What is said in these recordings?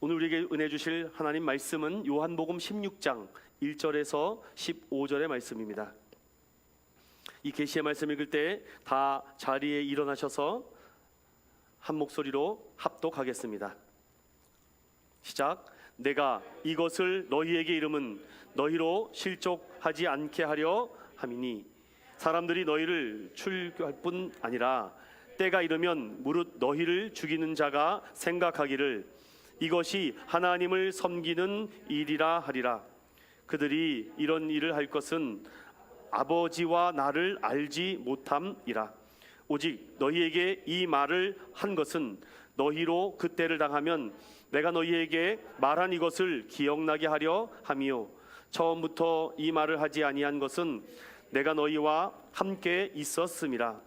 오늘 우리에게 은혜 주실 하나님 말씀은 요한복음 16장 1절에서 15절의 말씀입니다. 이 계시의 말씀 읽을 때 다 자리에 일어나셔서 한 목소리로 합독하겠습니다. 시작. 내가 이것을 너희에게 이름은 너희로 실족하지 않게 하려 함이니 사람들이 너희를 출교할 뿐 아니라 때가 이르면 무릇 너희를 죽이는 자가 생각하기를 이것이 하나님을 섬기는 일이라 하리라. 그들이 이런 일을 할 것은 아버지와 나를 알지 못함이라. 오직 너희에게 이 말을 한 것은 너희로 그때를 당하면 내가 너희에게 말한 이것을 기억나게 하려 함이요 처음부터 이 말을 하지 아니한 것은 내가 너희와 함께 있었음이라.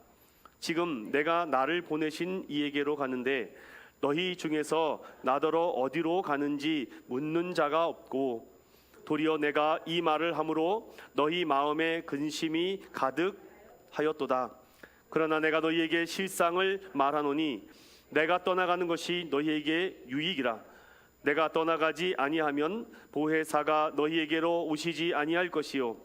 지금 내가 나를 보내신 이에게로 가는데 너희 중에서 나더러 어디로 가는지 묻는 자가 없고 도리어 내가 이 말을 함으로 너희 마음에 근심이 가득하였도다. 그러나 내가 너희에게 실상을 말하노니 내가 떠나가는 것이 너희에게 유익이라. 내가 떠나가지 아니하면 보혜사가 너희에게로 오시지 아니할 것이요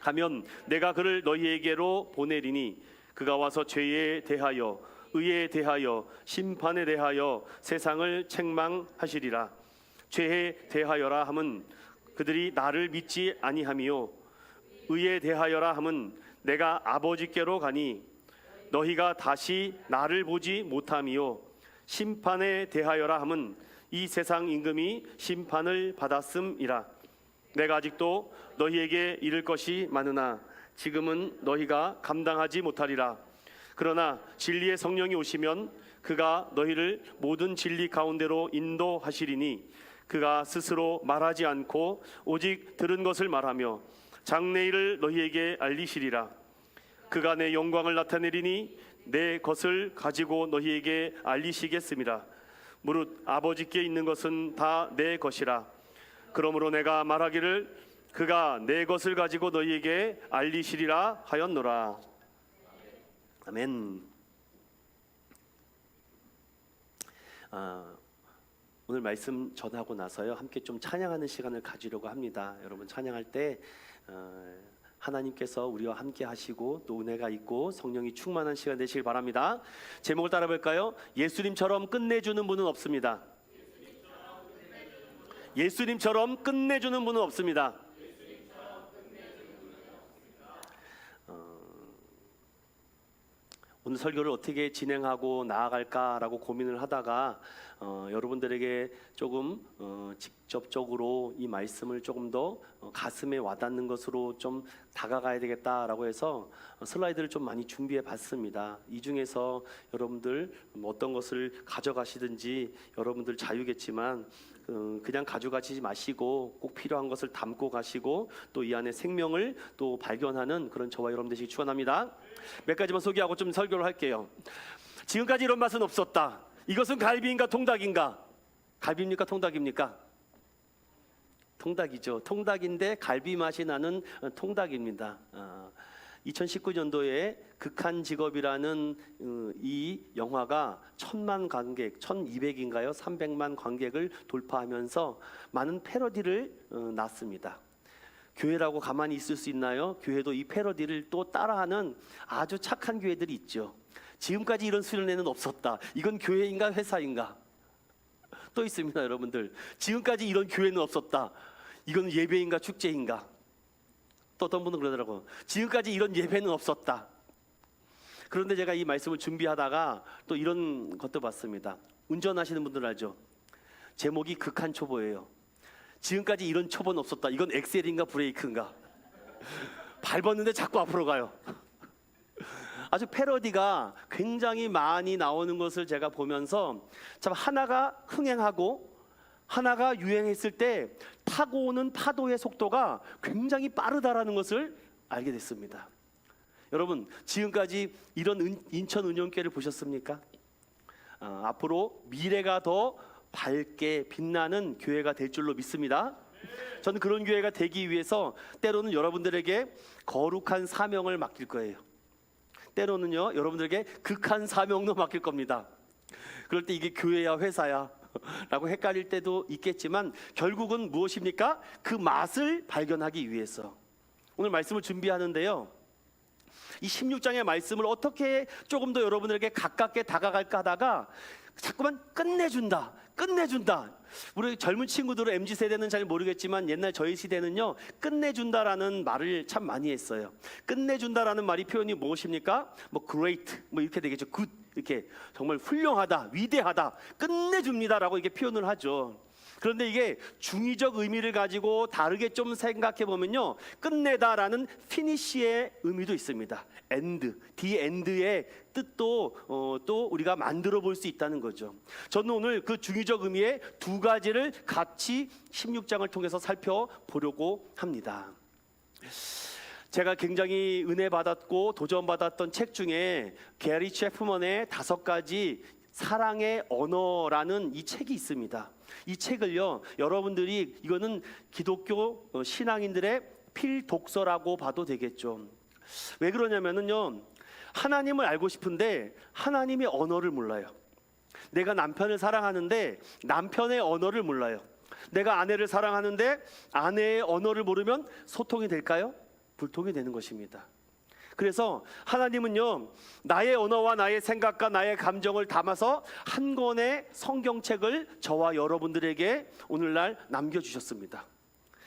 가면 내가 그를 너희에게로 보내리니 그가 와서 죄에 대하여 의에 대하여 심판에 대하여 세상을 책망하시리라. 죄에 대하여라 함은 그들이 나를 믿지 아니함이요 의에 대하여라 함은 내가 아버지께로 가니 너희가 다시 나를 보지 못함이요 심판에 대하여라 함은 이 세상 임금이 심판을 받았음이라. 내가 아직도 너희에게 이를 것이 많으나 지금은 너희가 감당하지 못하리라. 그러나 진리의 성령이 오시면 그가 너희를 모든 진리 가운데로 인도하시리니 그가 스스로 말하지 않고 오직 들은 것을 말하며 장래일을 너희에게 알리시리라. 그가 내 영광을 나타내리니 내 것을 가지고 너희에게 알리시겠습니다. 무릇 아버지께 있는 것은 다 내 것이라. 그러므로 내가 말하기를 그가 내 것을 가지고 너희에게 알리시리라 하였노라. 아멘. 오늘 말씀 전하고 나서요 함께 좀 찬양하는 시간을 가지려고 합니다. 여러분 찬양할 때 하나님께서 우리와 함께 하시고 또 은혜가 있고 성령이 충만한 시간 되시길 바랍니다. 제목을 따라 볼까요? 예수님처럼 끝내주는 분은 없습니다. 예수님처럼 끝내주는 분은 없습니다. 오늘 설교를 어떻게 진행하고 나아갈까라고 고민을 하다가 여러분들에게 조금 직접적으로 이 말씀을 조금 더 가슴에 와닿는 것으로 좀 다가가야 되겠다라고 해서 슬라이드를 좀 많이 준비해 봤습니다. 이 중에서 여러분들 어떤 것을 가져가시든지 여러분들 자유겠지만 그냥 가져가시지 마시고 꼭 필요한 것을 담고 가시고 또 이 안에 생명을 또 발견하는 그런 저와 여러분 되시기 축원합니다. 몇 가지만 소개하고 좀 설교를 할게요. 지금까지 이런 맛은 없었다. 이것은 갈비인가 통닭인가? 갈비입니까 통닭입니까? 통닭이죠. 통닭인데 갈비 맛이 나는 통닭입니다. 2019년도에 극한 직업이라는 이 영화가 1000만 관객, 1200인가요? 300만 관객을 돌파하면서 많은 패러디를 낳습니다. 교회라고 가만히 있을 수 있나요? 교회도 이 패러디를 또 따라하는 아주 착한 교회들이 있죠. 지금까지 이런 수련회는 없었다. 이건 교회인가 회사인가? 또 있습니다, 여러분들. 지금까지 이런 교회는 없었다. 이건 예배인가 축제인가? 또 어떤 분은 그러더라고요. 지금까지 이런 예배는 없었다. 그런데 제가 이 말씀을 준비하다가 또 이런 것도 봤습니다. 운전하시는 분들 알죠? 제목이 극한 초보예요. 지금까지 이런 초보는 없었다. 이건 엑셀인가 브레이크인가? 밟았는데 자꾸 앞으로 가요. 아주 패러디가 굉장히 많이 나오는 것을 제가 보면서 참 하나가 흥행하고 하나가 유행했을 때 타고 오는 파도의 속도가 굉장히 빠르다라는 것을 알게 됐습니다. 여러분 지금까지 이런 인천 은용교회를 보셨습니까? 앞으로 미래가 더 밝게 빛나는 교회가 될 줄로 믿습니다. 저는 그런 교회가 되기 위해서 때로는 여러분들에게 거룩한 사명을 맡길 거예요. 때로는요 여러분들에게 극한 사명도 맡길 겁니다. 그럴 때 이게 교회야 회사야? 라고 헷갈릴 때도 있겠지만 결국은 무엇입니까? 그 맛을 발견하기 위해서. 오늘 말씀을 준비하는데요, 이 16장의 말씀을 어떻게 조금 더 여러분들에게 가깝게 다가갈까 하다가 자꾸만 끝내준다. 우리 젊은 친구들은 MZ세대는 잘 모르겠지만 옛날 저희 시대는요, 끝내준다라는 말을 참 많이 했어요. 끝내준다라는 말이 표현이 무엇입니까? 뭐 great, 뭐 이렇게 되겠죠. good, 이렇게 정말 훌륭하다, 위대하다, 끝내줍니다라고 이렇게 표현을 하죠. 그런데 이게 중의적 의미를 가지고 다르게 좀 생각해 보면요, 끝내다라는 finish의 의미도 있습니다. end, the end의 뜻도 또 우리가 만들어 볼 수 있다는 거죠. 저는 오늘 그 중의적 의미의 두 가지를 같이 16장을 통해서 살펴보려고 합니다. 제가 굉장히 은혜 받았고 도전 받았던 책 중에 게리 채프먼의 5가지 사랑의 언어라는 이 책이 있습니다. 이 책을요, 여러분들이 이거는 기독교 신앙인들의 필독서라고 봐도 되겠죠. 왜 그러냐면은요, 하나님을 알고 싶은데 하나님의 언어를 몰라요. 내가 남편을 사랑하는데 남편의 언어를 몰라요. 내가 아내를 사랑하는데 아내의 언어를 모르면 소통이 될까요? 불통이 되는 것입니다. 그래서 하나님은요, 나의 언어와 나의 생각과 나의 감정을 담아서 한 권의 성경책을 저와 여러분들에게 오늘날 남겨주셨습니다.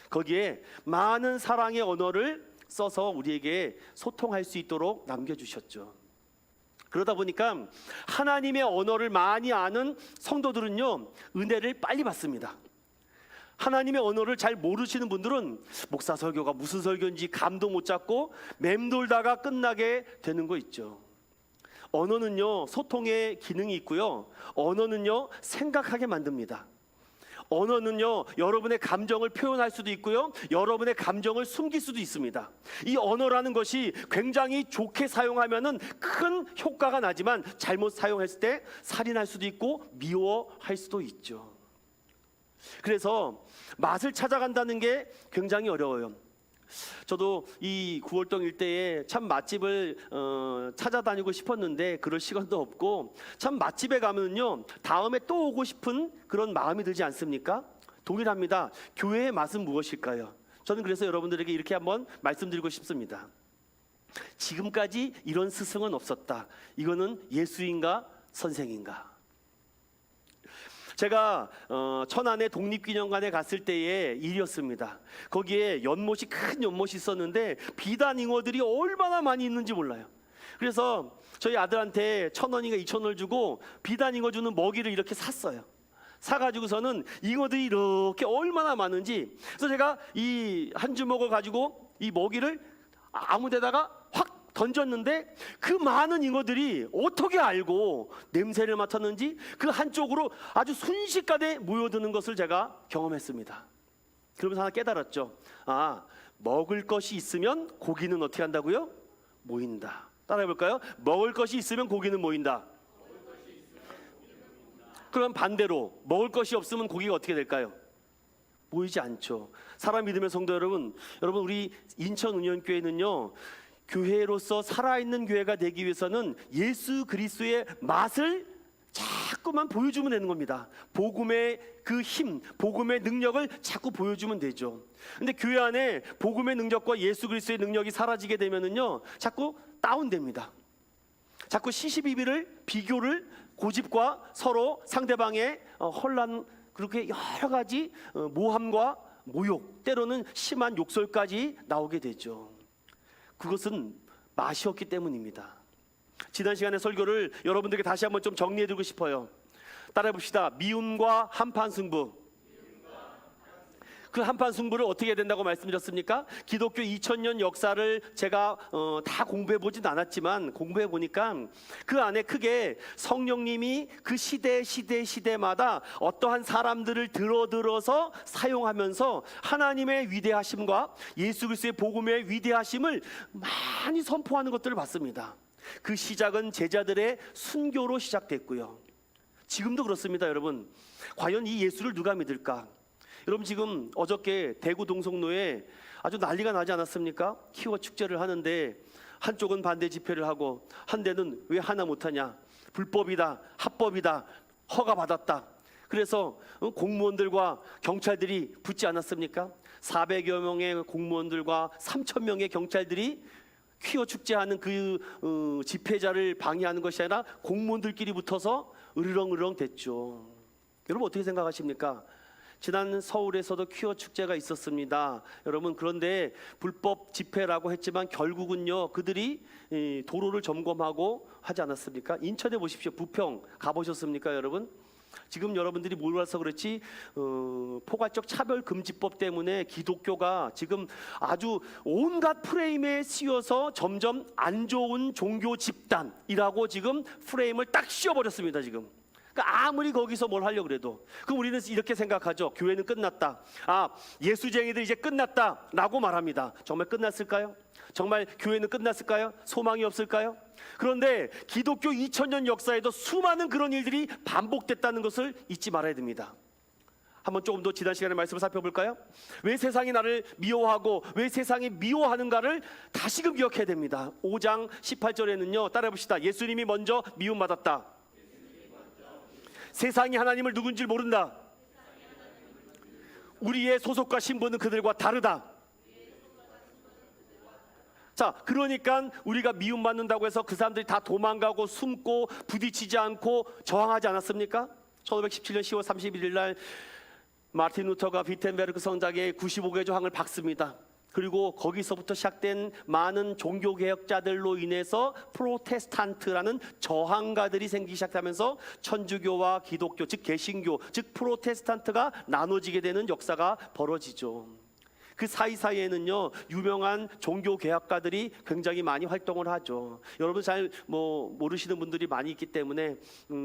거기에 많은 사랑의 언어를 써서 우리에게 소통할 수 있도록 남겨주셨죠. 그러다 보니까 하나님의 언어를 많이 아는 성도들은요, 은혜를 빨리 받습니다. 하나님의 언어를 잘 모르시는 분들은 목사 설교가 무슨 설교인지 감도 못 잡고 맴돌다가 끝나게 되는 거 있죠. 언어는요, 소통의 기능이 있고요, 언어는요, 생각하게 만듭니다. 언어는요, 여러분의 감정을 표현할 수도 있고요, 여러분의 감정을 숨길 수도 있습니다. 이 언어라는 것이 굉장히 좋게 사용하면은 큰 효과가 나지만 잘못 사용했을 때 살인할 수도 있고 미워할 수도 있죠. 그래서 맛을 찾아간다는 게 굉장히 어려워요. 저도 이 구월동 일대에 참 맛집을 찾아다니고 싶었는데 그럴 시간도 없고, 참 맛집에 가면요, 다음에 또 오고 싶은 그런 마음이 들지 않습니까? 동일합니다. 교회의 맛은 무엇일까요? 저는 그래서 여러분들에게 이렇게 한번 말씀드리고 싶습니다. 지금까지 이런 스승은 없었다. 이거는 예수인가 선생인가? 제가 천안의 독립기념관에 갔을 때의 일이었습니다. 거기에 연못이, 큰 연못이 있었는데 비단잉어들이 얼마나 많이 있는지 몰라요. 그래서 저희 아들한테 1,000원인가 2,000원을 주고 비단잉어 주는 먹이를 이렇게 샀어요. 사가지고서는 잉어들이 이렇게 얼마나 많은지, 그래서 제가 이 한 주먹을 가지고 이 먹이를 아무 데다가 확 던졌는데 그 많은 잉어들이 어떻게 알고 냄새를 맡았는지 그 한쪽으로 아주 순식간에 모여드는 것을 제가 경험했습니다. 그러면서 하나 깨달았죠. 아, 먹을 것이 있으면 고기는 어떻게 한다고요? 모인다. 따라해볼까요? 먹을 것이 있으면 고기는 모인다. 그럼 반대로 먹을 것이 없으면 고기가 어떻게 될까요? 모이지 않죠. 사랑 믿음의 성도 여러분, 우리 인천 운현교회는요, 교회로서 살아있는 교회가 되기 위해서는 예수 그리스도의 맛을 자꾸만 보여주면 되는 겁니다. 복음의 그 힘, 복음의 능력을 자꾸 보여주면 되죠. 근데 교회 안에 복음의 능력과 예수 그리스도의 능력이 사라지게 되면은요, 자꾸 다운됩니다. 자꾸 시시비비를, 비교를, 고집과 서로 상대방의 혼란, 그렇게 여러 가지 모함과 모욕, 때로는 심한 욕설까지 나오게 되죠. 그것은 맛이 없기 때문입니다. 지난 시간의 설교를 여러분들에게 다시 한번 좀 정리해드리고 싶어요. 따라해 봅시다. 미움과 한판 승부. 그 한판 승부를 어떻게 해야 된다고 말씀드렸습니까? 기독교 2000년 역사를 제가 다 공부해 보진 않았지만 공부해 보니까 그 안에 크게 성령님이 그 시대마다 어떠한 사람들을 들어서 사용하면서 하나님의 위대하심과 예수 그리스도의 복음의 위대하심을 많이 선포하는 것들을 봤습니다. 그 시작은 제자들의 순교로 시작됐고요. 지금도 그렇습니다, 여러분. 과연 이 예수를 누가 믿을까? 여러분, 지금 어저께 대구 동성로에 아주 난리가 나지 않았습니까? 키워 축제를 하는데 한쪽은 반대 집회를 하고 한 대는 왜 하나 못하냐, 불법이다, 합법이다, 허가받았다. 그래서 공무원들과 경찰들이 붙지 않았습니까? 400여 명의 공무원들과 3천 명의 경찰들이 퀴어 축제하는 그 집회자를 방해하는 것이 아니라 공무원들끼리 붙어서 으르렁으르렁 됐죠. 여러분 어떻게 생각하십니까? 지난 서울에서도 퀴어 축제가 있었습니다. 여러분, 그런데 불법 집회라고 했지만 결국은요, 그들이 도로를 점검하고 하지 않았습니까? 인천에 보십시오. 부평 가보셨습니까, 여러분? 지금 여러분들이 몰라서 그렇지 포괄적 차별금지법 때문에 기독교가 지금 아주 온갖 프레임에 씌워서 점점 안 좋은 종교 집단이라고 지금 프레임을 딱 씌워버렸습니다. 지금. 그러니까 아무리 거기서 뭘 하려고 그래도, 그럼 우리는 이렇게 생각하죠. 교회는 끝났다. 예수쟁이들 이제 끝났다 라고 말합니다. 정말 끝났을까요? 정말 교회는 끝났을까요? 소망이 없을까요? 그런데 기독교 2000년 역사에도 수많은 그런 일들이 반복됐다는 것을 잊지 말아야 됩니다. 한번 조금 더 지난 시간의 말씀을 살펴볼까요? 왜 세상이 나를 미워하고 왜 세상이 미워하는가를 다시금 기억해야 됩니다. 5장 18절에는요, 따라해 봅시다. 예수님이 먼저 미움받았다. 세상이 하나님을 누군지 모른다. 우리의 소속과 신분은 그들과 다르다. 자, 그러니까 우리가 미움받는다고 해서 그 사람들이 다 도망가고 숨고 부딪히지 않고 저항하지 않았습니까? 1517년 10월 31일 날 마틴 루터가 비텐베르크 성당에 95개 조항을 박습니다. 그리고 거기서부터 시작된 많은 종교개혁자들로 인해서 프로테스탄트라는 저항가들이 생기기 시작하면서 천주교와 기독교, 즉 개신교, 즉 프로테스탄트가 나눠지게 되는 역사가 벌어지죠. 그 사이사이에는요, 유명한 종교개혁가들이 굉장히 많이 활동을 하죠. 여러분 잘 모르시는 분들이 많이 있기 때문에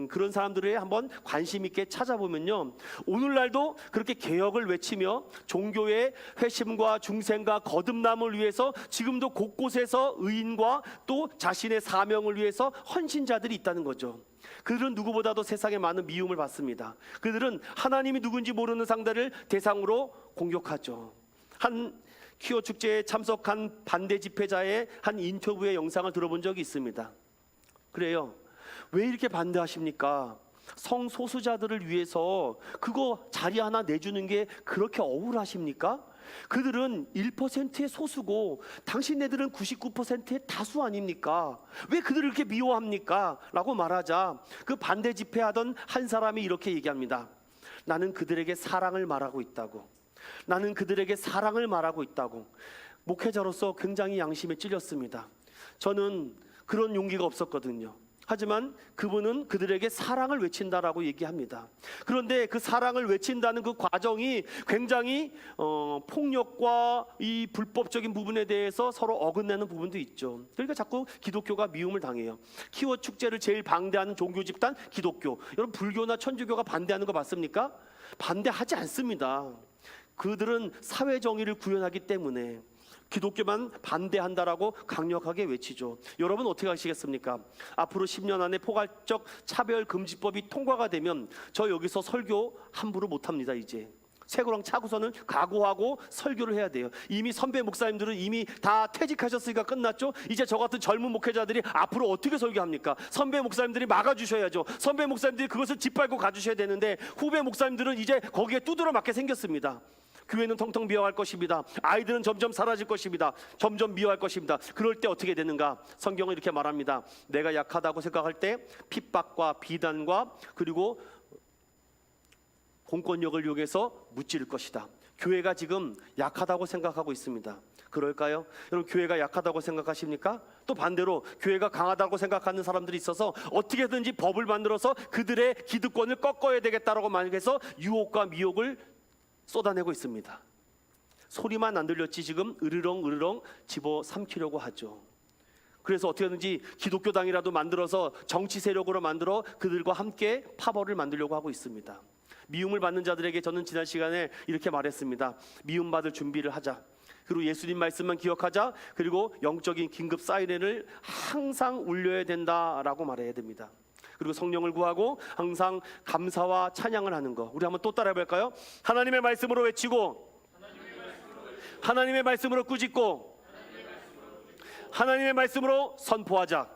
그런 사람들을 한번 관심 있게 찾아보면요, 오늘날도 그렇게 개혁을 외치며 종교의 회심과 중생과 거듭남을 위해서 지금도 곳곳에서 의인과 또 자신의 사명을 위해서 헌신자들이 있다는 거죠. 그들은 누구보다도 세상에 많은 미움을 받습니다. 그들은 하나님이 누군지 모르는 상대를 대상으로 공격하죠. 한 퀴어 축제에 참석한 반대 집회자의 한 인터뷰의 영상을 들어본 적이 있습니다. 그래요. 왜 이렇게 반대하십니까? 성소수자들을 위해서 그거 자리 하나 내주는 게 그렇게 억울하십니까? 그들은 1%의 소수고 당신네들은 99%의 다수 아닙니까? 왜 그들을 이렇게 미워합니까? 라고 말하자 그 반대 집회하던 한 사람이 이렇게 얘기합니다. 나는 그들에게 사랑을 말하고 있다고. 나는 그들에게 사랑을 말하고 있다고. 목회자로서 굉장히 양심에 찔렸습니다. 저는 그런 용기가 없었거든요. 하지만 그분은 그들에게 사랑을 외친다라고 얘기합니다. 그런데 그 사랑을 외친다는 그 과정이 굉장히 폭력과 이 불법적인 부분에 대해서 서로 어긋나는 부분도 있죠. 그러니까 자꾸 기독교가 미움을 당해요. 퀴어 축제를 제일 반대하는 종교 집단 기독교. 여러분, 불교나 천주교가 반대하는 거 맞습니까? 반대하지 않습니다. 그들은 사회 정의를 구현하기 때문에 기독교만 반대한다라고 강력하게 외치죠. 여러분 어떻게 하시겠습니까? 앞으로 10년 안에 포괄적 차별금지법이 통과가 되면 저 여기서 설교 함부로 못합니다. 이제 쇠고랑 차고서는 각오하고 설교를 해야 돼요. 이미 선배 목사님들은 이미 다 퇴직하셨으니까 끝났죠. 이제 저 같은 젊은 목회자들이 앞으로 어떻게 설교합니까? 선배 목사님들이 막아주셔야죠. 선배 목사님들이 그것을 짓밟고 가주셔야 되는데 후배 목사님들은 이제 거기에 두드러 맞게 생겼습니다. 교회는 텅텅 비어갈 것입니다. 아이들은 점점 사라질 것입니다. 점점 미워할 것입니다. 그럴 때 어떻게 되는가? 성경은 이렇게 말합니다. 내가 약하다고 생각할 때 핍박과 비단과 그리고 공권력을 이용해서 무찌를 것이다. 교회가 지금 약하다고 생각하고 있습니다. 그럴까요? 여러분, 교회가 약하다고 생각하십니까? 또 반대로 교회가 강하다고 생각하는 사람들이 있어서 어떻게든지 법을 만들어서 그들의 기득권을 꺾어야 되겠다라고 말해서 유혹과 미혹을 쏟아내고 있습니다. 소리만 안 들렸지 지금 으르렁 집어삼키려고 하죠. 그래서 어떻게든지 기독교당이라도 만들어서 정치 세력으로 만들어 그들과 함께 파벌을 만들려고 하고 있습니다. 미움을 받는 자들에게 저는 지난 시간에 이렇게 말했습니다. 미움받을 준비를 하자. 그리고 예수님 말씀만 기억하자. 그리고 영적인 긴급 사이렌을 항상 울려야 된다라고 말해야 됩니다. 그리고 성령을 구하고 항상 감사와 찬양을 하는 거. 우리 한번 또 따라해 볼까요? 하나님의 말씀으로 외치고, 하나님의 말씀으로 꾸짖고, 하나님의 말씀으로 선포하자.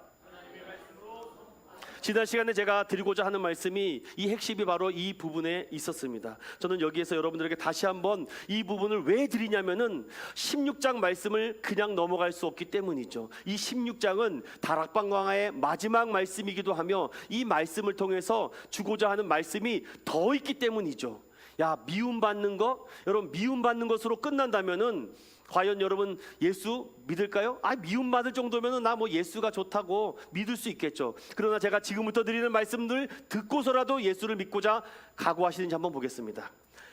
지난 시간에 제가 드리고자 하는 말씀이 이 핵심이 바로 이 부분에 있었습니다. 저는 여기에서 여러분들에게 다시 한번 이 부분을 왜 드리냐면은 16장 말씀을 그냥 넘어갈 수 없기 때문이죠. 이 16장은 다락방 강화의 마지막 말씀이기도 하며 이 말씀을 통해서 주고자 하는 말씀이 더 있기 때문이죠. 야, 미움받는 거, 여러분 미움받는 것으로 끝난다면은 과연 여러분 예수 믿을까요? 미움받을 정도면은 나 뭐 예수가 좋다고 믿을 수 있겠죠. 그러나 제가 지금부터 드리는 말씀들 듣고서라도 예수를 믿고자 각오하시는지 한번 보겠습니다.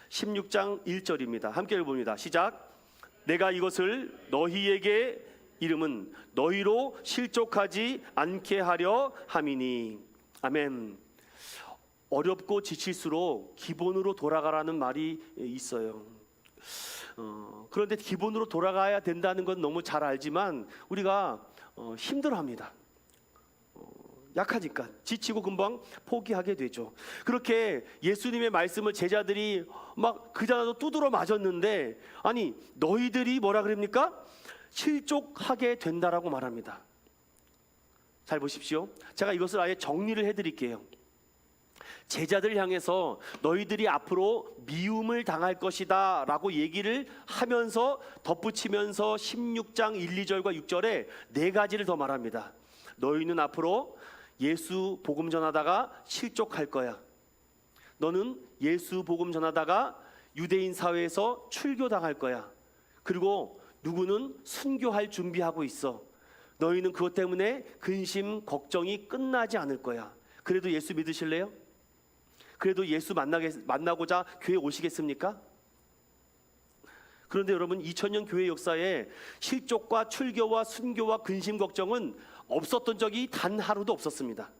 16장 1절입니다. 함께 읽어봅니다. 시작. 내가 이것을 너희에게 이름은 너희로 실족하지 않게 하려 함이니. 아멘. 어렵고 지칠수록 기본으로 돌아가라는 말이 있어요. 그런데 기본으로 돌아가야 된다는 건 너무 잘 알지만 우리가 힘들어합니다. 약하니까 지치고 금방 포기하게 되죠. 그렇게 예수님의 말씀을 제자들이 막 그자나도 두드러 맞았는데, 아니 너희들이 뭐라 그럽니까? 실족하게 된다라고 말합니다. 잘 보십시오. 제가 이것을 아예 정리를 해드릴게요. 제자들 향해서 너희들이 앞으로 미움을 당할 것이다 라고 얘기를 하면서 덧붙이면서 16장 1, 2절과 6절에 네 가지를 더 말합니다. 너희는 앞으로 예수 복음 전하다가 실족할 거야. 너는 예수 복음 전하다가 유대인 사회에서 출교당할 거야. 그리고 누구는 순교할 준비하고 있어. 너희는 그것 때문에 근심 걱정이 끝나지 않을 거야. 그래도 예수 믿으실래요? 그래도 예수 만나고자 교회 오시겠습니까? 그런데 여러분 2000년 교회 역사에 실족과 출교와 순교와 근심 걱정은 없었던 적이 단 하루도 없었습니다.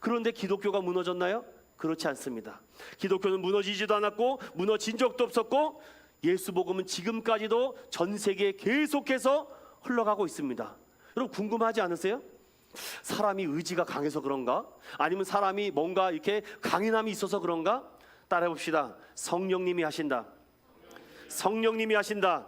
그런데 기독교가 무너졌나요? 그렇지 않습니다. 기독교는 무너지지도 않았고 무너진 적도 없었고 예수 복음은 지금까지도 전 세계에 계속해서 흘러가고 있습니다. 여러분 궁금하지 않으세요? 사람이 의지가 강해서 그런가? 아니면 사람이 뭔가 이렇게 강인함이 있어서 그런가? 따라해 봅시다. 성령님이 하신다. 성령님이 하신다.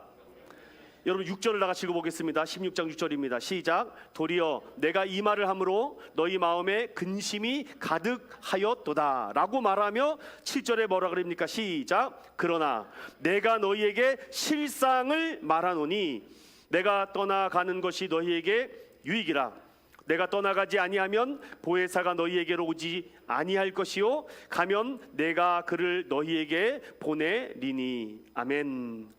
여러분 6절을 다 같이 읽어보겠습니다. 16장 6절입니다. 시작. 도리어 내가 이 말을 함으로 너희 마음에 근심이 가득하였도다 라고 말하며 7절에 뭐라 그럽니까? 시작. 그러나 내가 너희에게 실상을 말하노니 내가 떠나가는 것이 너희에게 유익이라. 내가 떠나가지 아니하면 보혜사가 너희에게로 오지 아니할 것이요 가면 내가 그를 너희에게 보내리니. 아멘.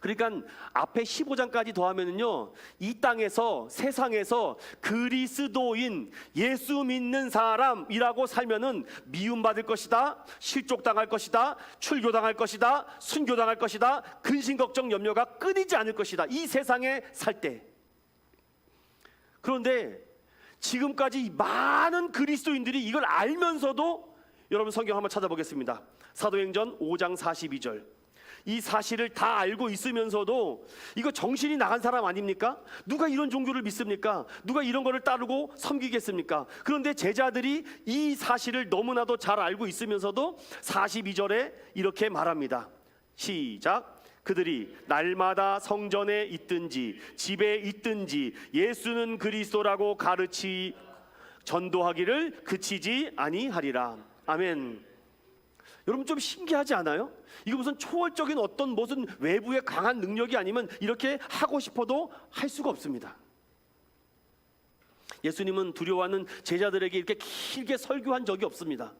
그러니까 앞에 15장까지 더하면은요, 이 땅에서 세상에서 그리스도인 예수 믿는 사람이라고 살면은 미움받을 것이다, 실족당할 것이다, 출교당할 것이다, 순교당할 것이다, 근심 걱정 염려가 끊이지 않을 것이다. 이 세상에 살 때. 그런데 지금까지 많은 그리스도인들이 이걸 알면서도, 여러분 성경 한번 찾아보겠습니다. 사도행전 5장 42절. 이 사실을 다 알고 있으면서도 이거 정신이 나간 사람 아닙니까? 누가 이런 종교를 믿습니까? 누가 이런 거를 따르고 섬기겠습니까? 그런데 제자들이 이 사실을 너무나도 잘 알고 있으면서도 42절에 이렇게 말합니다. 시작. 그들이 날마다 성전에 있든지 집에 있든지 예수는 그리스도라고 가르치 전도하기를 그치지 아니하리라. 아멘. 여러분 좀 신기하지 않아요? 이거 무슨 초월적인 어떤 무슨 외부의 강한 능력이 아니면 이렇게 하고 싶어도 할 수가 없습니다. 예수님은 두려워하는 제자들에게 이렇게 길게 설교한 적이 없습니다.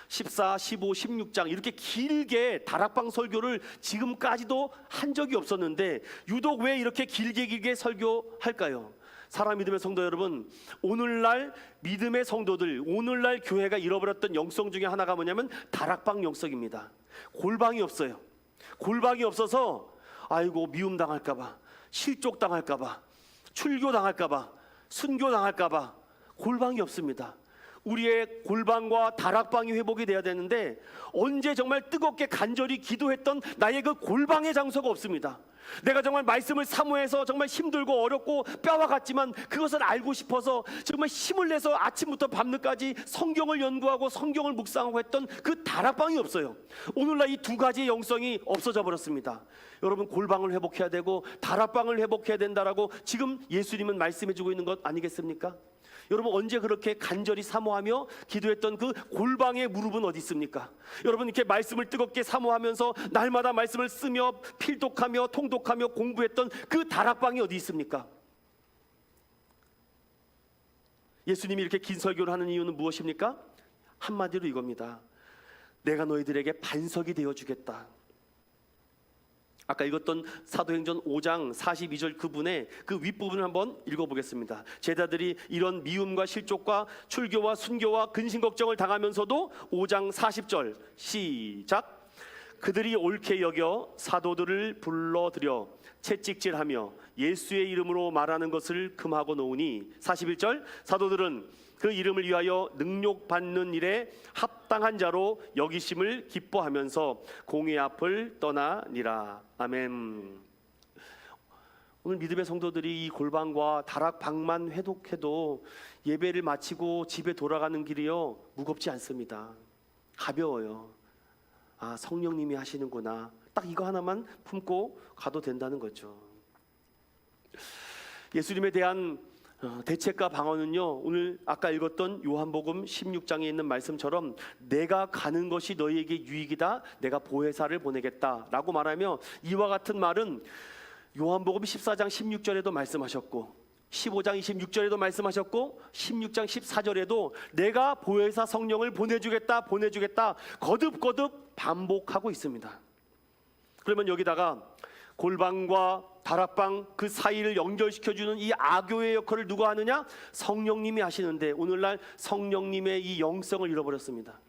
14, 15, 16장 이렇게 길게 다락방 설교를 지금까지도 한 적이 없었는데 유독 왜 이렇게 길게 설교할까요? 사랑 믿음의 성도 여러분, 오늘날 믿음의 성도들, 오늘날 교회가 잃어버렸던 영성 중에 하나가 뭐냐면 다락방 영성입니다. 골방이 없어요. 골방이 없어서 아이고 미움당할까봐, 실족당할까봐, 출교당할까봐, 순교당할까봐 골방이 없습니다. 우리의 골방과 다락방이 회복이 돼야 되는데 언제 정말 뜨겁게 간절히 기도했던 나의 그 골방의 장소가 없습니다. 내가 정말 말씀을 사모해서 정말 힘들고 어렵고 뼈와 같지만 그것을 알고 싶어서 정말 힘을 내서 아침부터 밤늦까지 성경을 연구하고 성경을 묵상하고 했던 그 다락방이 없어요. 오늘날 이 두 가지의 영성이 없어져 버렸습니다. 여러분 골방을 회복해야 되고 다락방을 회복해야 된다라고 지금 예수님은 말씀해 주고 있는 것 아니겠습니까? 여러분 언제 그렇게 간절히 사모하며 기도했던 그 골방의 무릎은 어디 있습니까? 여러분 이렇게 말씀을 뜨겁게 사모하면서 날마다 말씀을 쓰며 필독하며 통독하며 공부했던 그 다락방이 어디 있습니까? 예수님이 이렇게 긴 설교를 하는 이유는 무엇입니까? 한마디로 이겁니다. 내가 너희들에게 반석이 되어주겠다. 아까 읽었던 사도행전 5장 42절 그분의 그 윗부분을 한번 읽어보겠습니다. 제자들이 이런 미움과 실족과 출교와 순교와 근심걱정을 당하면서도 5장 40절 시작. 그들이 옳게 여겨 사도들을 불러들여 채찍질하며 예수의 이름으로 말하는 것을 금하고 놓으니 41절 사도들은 그 이름을 위하여 능욕받는 일에 합당한 자로 여기심을 기뻐하면서 공회 앞을 떠나니라. 아멘. 오늘 믿음의 성도들이 이 골방과 다락방만 회독해도 예배를 마치고 집에 돌아가는 길이요 무겁지 않습니다. 가벼워요. 아, 성령님이 하시는구나. 딱 이거 하나만 품고 가도 된다는 거죠. 예수님에 대한 대책과 방언은요, 오늘 아까 읽었던 요한복음 16장에 있는 말씀처럼 내가 가는 것이 너희에게 유익이다, 내가 보혜사를 보내겠다라고 말하며, 이와 같은 말은 요한복음 14장 16절에도 말씀하셨고 15장 26절에도 말씀하셨고 16장 14절에도 내가 보혜사 성령을 보내주겠다 거듭거듭 반복하고 있습니다. 그러면 여기다가 골방과 다락방 그 사이를 연결시켜주는 이 아교의 역할을 누가 하느냐? 성령님이 하시는데 오늘날 성령님의 이 영성을 잃어버렸습니다.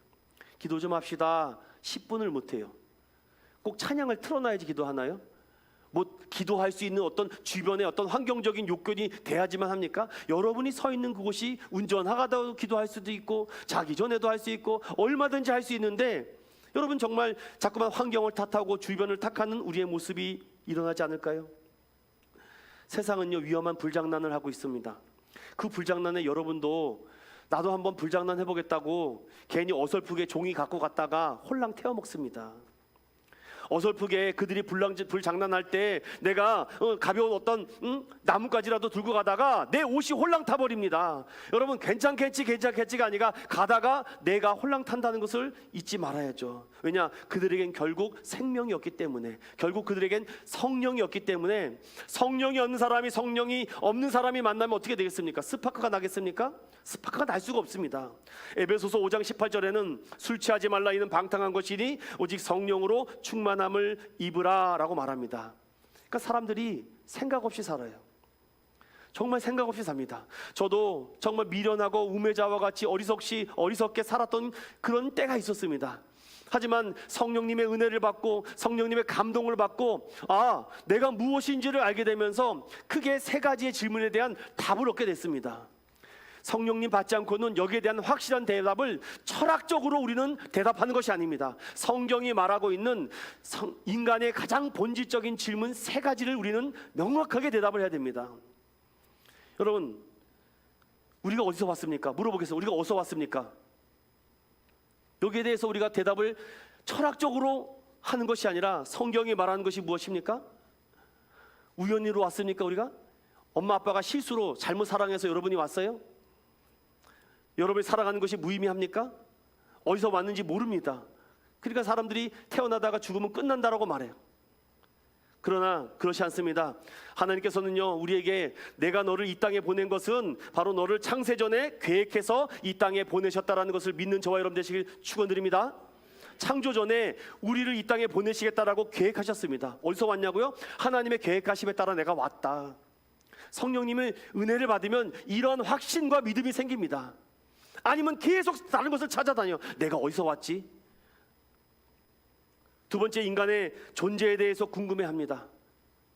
기도 좀 합시다. 10분을 못해요. 꼭 찬양을 틀어놔야지 기도하나요? 뭐 기도할 수 있는 어떤 주변의 어떤 환경적인 요건이 돼야지만 합니까? 여러분이 서 있는 그곳이 운전하다가 기도할 수도 있고 자기 전에도 할 수 있고 얼마든지 할 수 있는데, 여러분 정말 자꾸만 환경을 탓하고 주변을 탓하는 우리의 모습이 일어나지 않을까요? 세상은요 위험한 불장난을 하고 있습니다. 그 불장난에 여러분도 나도 한번 불장난 해보겠다고 괜히 어설프게 종이 갖고 갔다가 홀랑 태워 먹습니다. 어설프게 그들이 불장난할 때 내가 가벼운 어떤 나뭇가지라도 들고 가다가 내 옷이 홀랑 타버립니다. 여러분 괜찮겠지가 아니라 가다가 내가 홀랑 탄다는 것을 잊지 말아야죠. 왜냐? 그들에겐 결국 생명이었기 때문에, 결국 그들에겐 성령이었기 때문에, 성령이 없는 사람이 성령이 없는 사람이 만나면 어떻게 되겠습니까? 스파크가 나겠습니까? 스파크가 날 수가 없습니다. 에베소서 5장 18절에는 술 취하지 말라 이는 방탕한 것이니 오직 성령으로 충만함을 입으라 라고 말합니다. 그러니까 사람들이 생각 없이 살아요. 정말 생각 없이 삽니다. 저도 정말 미련하고 우매자와 같이 어리석게 살았던 그런 때가 있었습니다. 하지만 성령님의 은혜를 받고 성령님의 감동을 받고 내가 무엇인지를 알게 되면서 크게 세 가지의 질문에 대한 답을 얻게 됐습니다. 성령님 받지 않고는 여기에 대한 확실한 대답을 철학적으로 우리는 대답하는 것이 아닙니다. 성경이 말하고 있는 인간의 가장 본질적인 질문 세 가지를 우리는 명확하게 대답을 해야 됩니다. 여러분, 우리가 어디서 왔습니까? 물어보겠습니다. 우리가 어디서 왔습니까? 여기에 대해서 우리가 대답을 철학적으로 하는 것이 아니라 성경이 말하는 것이 무엇입니까? 우연히로 왔습니까? 우리가? 엄마 아빠가 실수로 잘못 사랑해서 여러분이 왔어요? 여러분이 사랑하는 것이 무의미합니까? 어디서 왔는지 모릅니다. 그러니까 사람들이 태어나다가 죽으면 끝난다라고 말해요. 그러나 그렇지 않습니다. 하나님께서는요 우리에게 내가 너를 이 땅에 보낸 것은 바로 너를 창세전에 계획해서 이 땅에 보내셨다라는 것을 믿는 저와 여러분 되시길 축원드립니다. 창조전에 우리를 이 땅에 보내시겠다라고 계획하셨습니다. 어디서 왔냐고요? 하나님의 계획하심에 따라 내가 왔다. 성령님의 은혜를 받으면 이런 확신과 믿음이 생깁니다. 아니면 계속 다른 것을 찾아다녀. 내가 어디서 왔지? 두 번째, 인간의 존재에 대해서 궁금해합니다.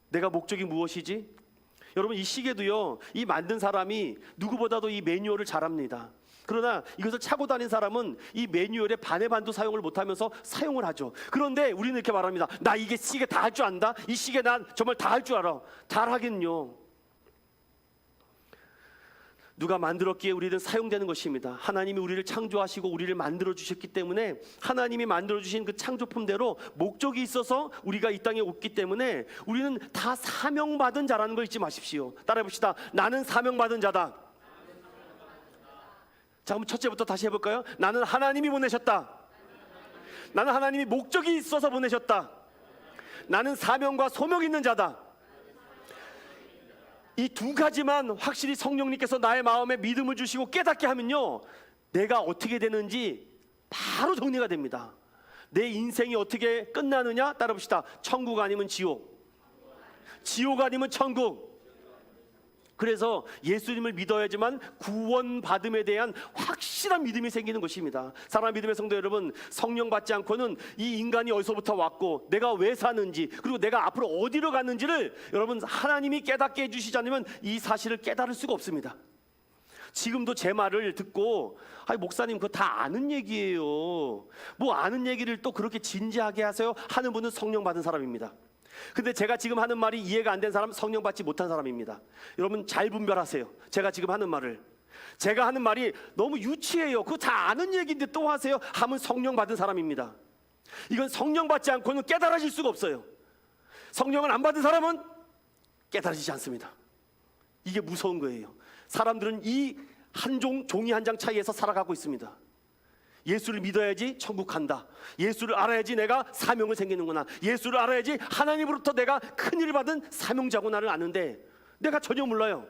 내가 목적이 무엇이지? 여러분, 이 시계도요 이 만든 사람이 누구보다도 이 매뉴얼을 잘합니다. 그러나 이것을 차고 다닌 사람은 이 매뉴얼의 반의 반도 사용을 못하면서 사용을 하죠. 그런데 우리는 이렇게 말합니다. 나 이게 시계 다 할 줄 안다? 이 시계 난 정말 다 할 줄 알아. 잘하겠요. 누가 만들었기에 우리는 사용되는 것입니다. 하나님이 우리를 창조하시고 우리를 만들어 주셨기 때문에 하나님이 만들어 주신 그 창조품대로 목적이 있어서 우리가 이 땅에 왔기 때문에 우리는 다 사명받은 자라는 걸 잊지 마십시오. 따라해 봅시다. 나는 사명받은 자다. 자, 그럼 첫째부터 다시 해볼까요? 나는 하나님이 보내셨다. 나는 하나님이 목적이 있어서 보내셨다. 나는 사명과 소명이 있는 자다. 이 두 가지만 확실히 성령님께서 나의 마음에 믿음을 주시고 깨닫게 하면요, 내가 어떻게 되는지 바로 정리가 됩니다. 내 인생이 어떻게 끝나느냐 따라봅시다. 천국 아니면 지옥, 지옥 아니면 천국. 그래서 예수님을 믿어야지만 구원받음에 대한 확실한 믿음이 생기는 것입니다. 사랑하는 믿음의 성도 여러분, 성령 받지 않고는 이 인간이 어디서부터 왔고 내가 왜 사는지, 그리고 내가 앞으로 어디로 갔는지를 여러분 하나님이 깨닫게 해주시지 않으면 이 사실을 깨달을 수가 없습니다. 지금도 제 말을 듣고 목사님 그거 다 아는 얘기예요, 뭐 아는 얘기를 또 그렇게 진지하게 하세요 하는 분은 성령 받은 사람입니다. 근데 제가 지금 하는 말이 이해가 안 된 사람, 성령 받지 못한 사람입니다. 여러분 잘 분별하세요. 제가 지금 하는 말을, 제가 하는 말이 너무 유치해요, 그거 다 아는 얘기인데 또 하세요 하면 성령 받은 사람입니다. 이건 성령 받지 않고는 깨달아질 수가 없어요. 성령을 안 받은 사람은 깨달아지지 않습니다. 이게 무서운 거예요. 사람들은 이 한 종이 한 장 차이에서 살아가고 있습니다. 예수를 믿어야지 천국 간다, 예수를 알아야지 내가 사명을 생기는구나, 예수를 알아야지 하나님으로부터 내가 큰일을 받은 사명자구나를 아는데 내가 전혀 몰라요.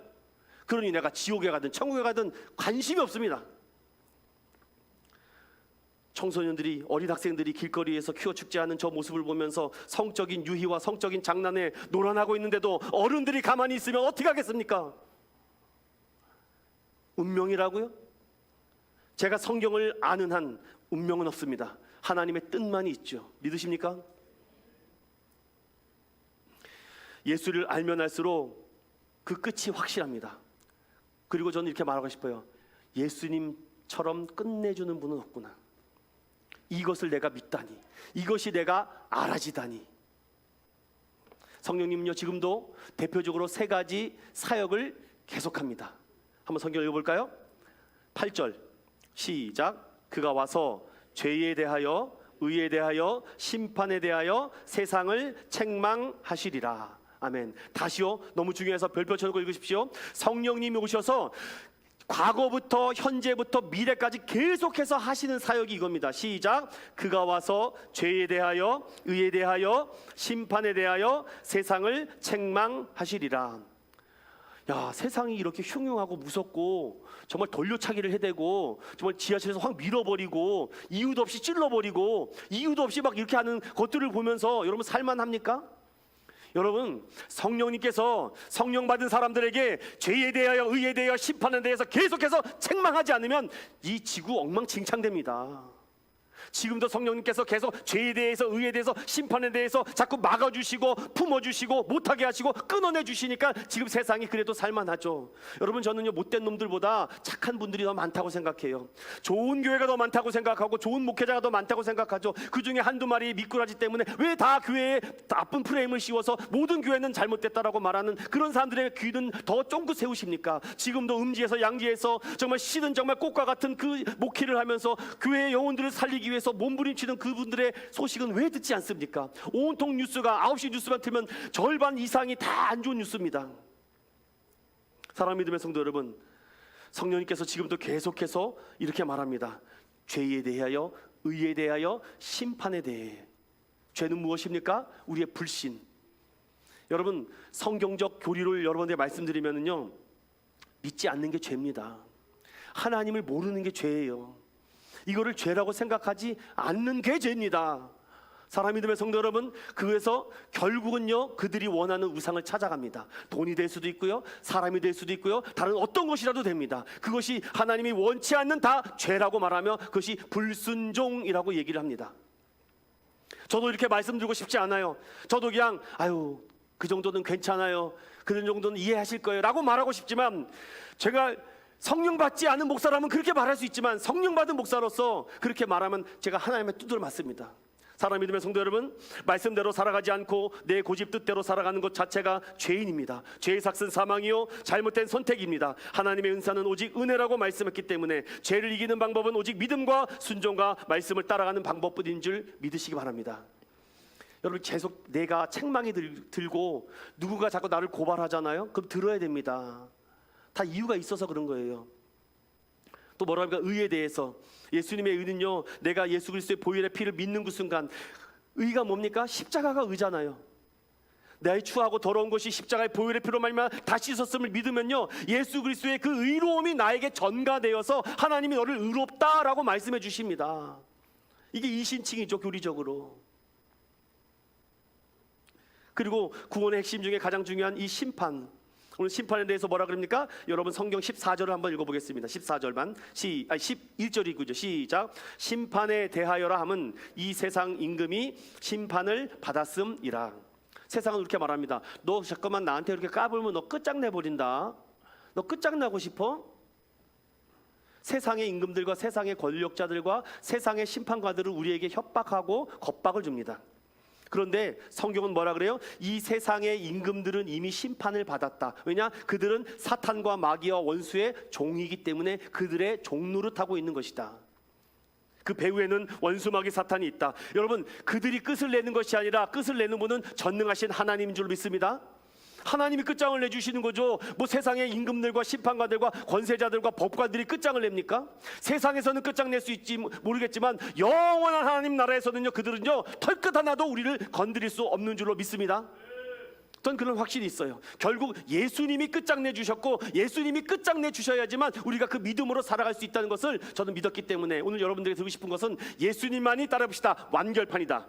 그러니 내가 지옥에 가든 천국에 가든 관심이 없습니다. 청소년들이, 어린 학생들이 길거리에서 퀴어 축제하는 저 모습을 보면서 성적인 유희와 성적인 장난에 놀아나고 있는데도 어른들이 가만히 있으면 어떻게 하겠습니까? 운명이라고요? 제가 성경을 아는 한 운명은 없습니다. 하나님의 뜻만이 있죠. 믿으십니까? 예수를 알면 알수록 그 끝이 확실합니다. 그리고 저는 이렇게 말하고 싶어요. 예수님처럼 끝내주는 분은 없구나. 이것을 내가 믿다니, 이것이 내가 알아지다니. 성령님은요, 지금도 대표적으로 세 가지 사역을 계속합니다. 한번 성경 읽어볼까요? 8절 시작. 그가 와서 죄에 대하여, 의에 대하여, 심판에 대하여 세상을 책망하시리라. 아멘. 다시요, 너무 중요해서 별표 쳐놓고 읽으십시오. 성령님이 오셔서 과거부터 현재부터 미래까지 계속해서 하시는 사역이 이겁니다. 시작. 그가 와서 죄에 대하여, 의에 대하여, 심판에 대하여 세상을 책망하시리라. 야, 세상이 이렇게 흉흉하고 무섭고 정말 돌려차기를 해대고 정말 지하철에서 확 밀어버리고 이유도 없이 찔러버리고 이유도 없이 막 이렇게 하는 것들을 보면서 여러분 살만합니까? 여러분, 성령님께서 성령 받은 사람들에게 죄에 대하여, 의에 대하여, 심판에 대해서 계속해서 책망하지 않으면 이 지구 엉망진창됩니다. 지금도 성령님께서 계속 죄에 대해서, 의에 대해서, 심판에 대해서 자꾸 막아주시고 품어주시고 못하게 하시고 끊어내 주시니까 지금 세상이 그래도 살만하죠. 여러분, 저는요 못된 놈들보다 착한 분들이 더 많다고 생각해요. 좋은 교회가 더 많다고 생각하고 좋은 목회자가 더 많다고 생각하죠. 그 중에 한두 마리 미꾸라지 때문에 왜 다 교회에 나쁜 프레임을 씌워서 모든 교회는 잘못됐다라고 말하는 그런 사람들의 귀는 더 쫑긋 세우십니까? 지금도 음지에서 양지에서 정말 씨는 정말 꽃과 같은 그 목회를 하면서 교회의 영혼들을 살리기 위해서 몸부림치는 그분들의 소식은 왜 듣지 않습니까? 온통 뉴스가 9시 뉴스만 틀면 절반 이상이 다 안 좋은 뉴스입니다. 사랑하는 믿음의 성도 여러분, 성령님께서 지금도 계속해서 이렇게 말합니다. 죄에 대하여, 의에 대하여, 심판에 대해. 죄는 무엇입니까? 우리의 불신. 여러분, 성경적 교리를 여러분들에게 말씀드리면요, 믿지 않는 게 죄입니다. 하나님을 모르는 게 죄예요. 이거를 죄라고 생각하지 않는 게 죄입니다. 사랑하는 믿음의 성도 여러분, 그래서 결국은요 그들이 원하는 우상을 찾아갑니다. 돈이 될 수도 있고요, 사람이 될 수도 있고요, 다른 어떤 것이라도 됩니다. 그것이 하나님이 원치 않는 다 죄라고 말하며 그것이 불순종이라고 얘기를 합니다. 저도 이렇게 말씀드리고 싶지 않아요. 저도 그냥 그 정도는 괜찮아요, 그런 정도는 이해하실 거예요 라고 말하고 싶지만, 제가 성령 받지 않은 목사라면 그렇게 말할 수 있지만 성령 받은 목사로서 그렇게 말하면 제가 하나님의 뜻을 맞습니다. 사랑하는 믿음의 성도 여러분, 말씀대로 살아가지 않고 내 고집 뜻대로 살아가는 것 자체가 죄인입니다. 죄의 삭은 사망이요 잘못된 선택입니다. 하나님의 은사는 오직 은혜라고 말씀했기 때문에 죄를 이기는 방법은 오직 믿음과 순종과 말씀을 따라가는 방법뿐인 줄 믿으시기 바랍니다. 여러분, 계속 내가 책망이 들고 누구가 자꾸 나를 고발하잖아요. 그럼 들어야 됩니다. 다 이유가 있어서 그런 거예요. 또 뭐라 합니까? 의에 대해서. 예수님의 의는요, 내가 예수 그리스도의 보혈의 피를 믿는 그 순간, 의가 뭡니까? 십자가가 의잖아요. 나의 추하고 더러운 것이 십자가의 보혈의 피로 말미암아 다 씻었음을 믿으면요, 예수 그리스도의 그 의로움이 나에게 전가되어서 하나님이 너를 의롭다라고 말씀해 주십니다. 이게 이신칭이죠, 교리적으로. 그리고 구원의 핵심 중에 가장 중요한 이 심판, 오늘 심판에 대해서 뭐라 그럽니까? 여러분 성경 14절을 한번 읽어보겠습니다. 14절만 11절이고요. 시작. 심판에 대하여라 함은 이 세상 임금이 심판을 받았음이라. 세상은 이렇게 말합니다. 너 잠깐만 나한테 이렇게 까불면 너 끝장내버린다. 너 끝장나고 싶어? 세상의 임금들과 세상의 권력자들과 세상의 심판관들을 우리에게 협박하고 겁박을 줍니다. 그런데 성경은 뭐라 그래요? 이 세상의 임금들은 이미 심판을 받았다. 왜냐? 그들은 사탄과 마귀와 원수의 종이기 때문에 그들의 종노릇하고 있는 것이다. 그 배후에는 원수 마귀 사탄이 있다. 여러분, 그들이 끝을 내는 것이 아니라 끝을 내는 분은 전능하신 하나님인 줄 믿습니다. 하나님이 끝장을 내주시는 거죠. 뭐 세상의 임금들과 심판관들과 권세자들과 법관들이 끝장을 냅니까? 세상에서는 끝장 낼 수 있지 모르겠지만 영원한 하나님 나라에서는요, 그들은요 털끝 하나도 우리를 건드릴 수 없는 줄로 믿습니다. 전 그런 확신이 있어요. 결국 예수님이 끝장내 주셨고 예수님이 끝장내 주셔야지만 우리가 그 믿음으로 살아갈 수 있다는 것을 저는 믿었기 때문에 오늘 여러분들에게 드리고 싶은 것은 예수님만이 따라봅시다. 완결판이다.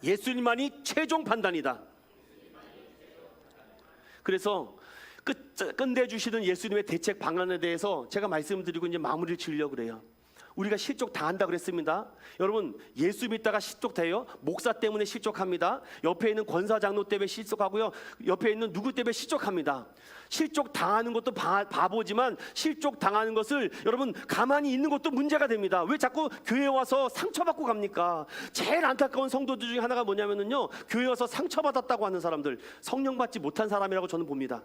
예수님만이 최종 판단이다. 그래서 끝내주시는 예수님의 대책 방안에 대해서 제가 말씀드리고 이제 마무리를 지으려고 그래요. 우리가 실족 다 한다 그랬습니다. 여러분, 예수 믿다가 실족돼요? 목사 때문에 실족합니다. 옆에 있는 권사 장로 때문에 실족하고요, 옆에 있는 누구 때문에 실족합니다. 실족 당하는 것도 바보지만 실족 당하는 것을 여러분 가만히 있는 것도 문제가 됩니다. 왜 자꾸 교회 와서 상처받고 갑니까? 제일 안타까운 성도들 중에 하나가 뭐냐면요, 교회 와서 상처받았다고 하는 사람들, 성령 받지 못한 사람이라고 저는 봅니다.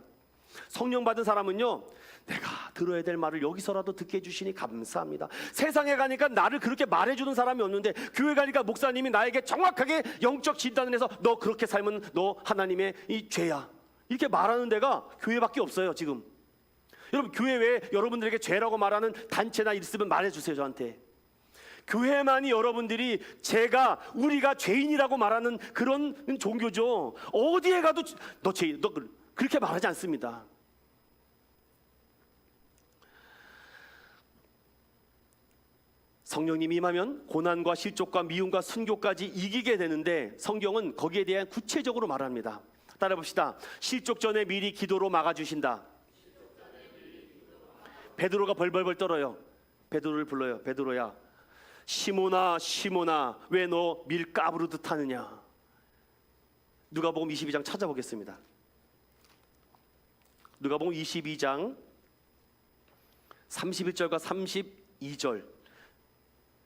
성령 받은 사람은요, 내가 들어야 될 말을 여기서라도 듣게 해주시니 감사합니다. 세상에 가니까 나를 그렇게 말해주는 사람이 없는데 교회 가니까 목사님이 나에게 정확하게 영적 진단을 해서 너 그렇게 살면 너 하나님의 이 죄야, 이렇게 말하는 데가 교회밖에 없어요 지금. 여러분, 교회 외에 여러분들에게 죄라고 말하는 단체나 있으면 말해주세요 저한테. 교회만이 여러분들이 우리가 죄인이라고 말하는 그런 종교죠. 어디에 가도 너 죄인, 너 그렇게 말하지 않습니다. 성령님이 임하면 고난과 실족과 미움과 순교까지 이기게 되는데 성경은 거기에 대한 구체적으로 말합니다. 따라 봅시다. 실족 전에 미리 기도로 막아주신다. 베드로가 벌벌벌 떨어요. 베드로를 불러요. 베드로야, 시몬아 시몬아, 왜 너 밀 까부르듯 하느냐. 누가복음 22장 찾아보겠습니다. 누가복음 22장 31절과 32절.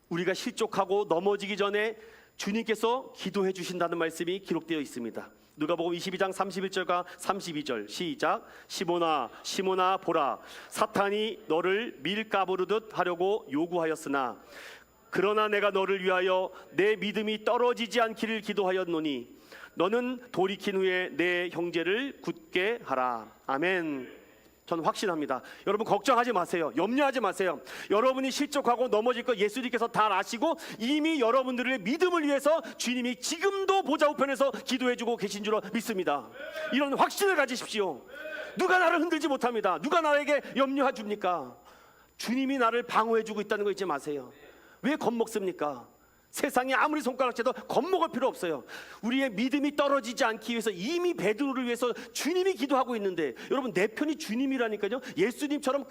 우리가 실족하고 넘어지기 전에 주님께서 기도해 주신다는 말씀이 기록되어 있습니다. 누가복음 22장 31절과 32절 시작. 시몬아 시몬아 보라, 사탄이 너를 밀 까부르듯 하려고 요구하였으나 그러나 내가 너를 위하여 내 믿음이 떨어지지 않기를 기도하였노니 너는 돌이킨 후에 내 형제를 굳게 하라. 아멘. 저는 확신합니다. 여러분 걱정하지 마세요. 염려하지 마세요. 여러분이 실족하고 넘어질 거 예수님께서 다 아시고 이미 여러분들의 믿음을 위해서 주님이 지금도 보좌 우편에서 기도해주고 계신 줄로 믿습니다. 이런 확신을 가지십시오. 누가 나를 흔들지 못합니다. 누가 나에게 염려해 줍니까? 주님이 나를 방어해주고 있다는 거 잊지 마세요. 왜 겁먹습니까? 세상에 아무리 손가락질도 겁먹을 필요 없어요. 우리의 믿음이 떨어지지 않기 위해서 이미 베드로를 위해서 주님이 기도하고 있는데, 여러분 내 편이 주님이라니까요. 예수님처럼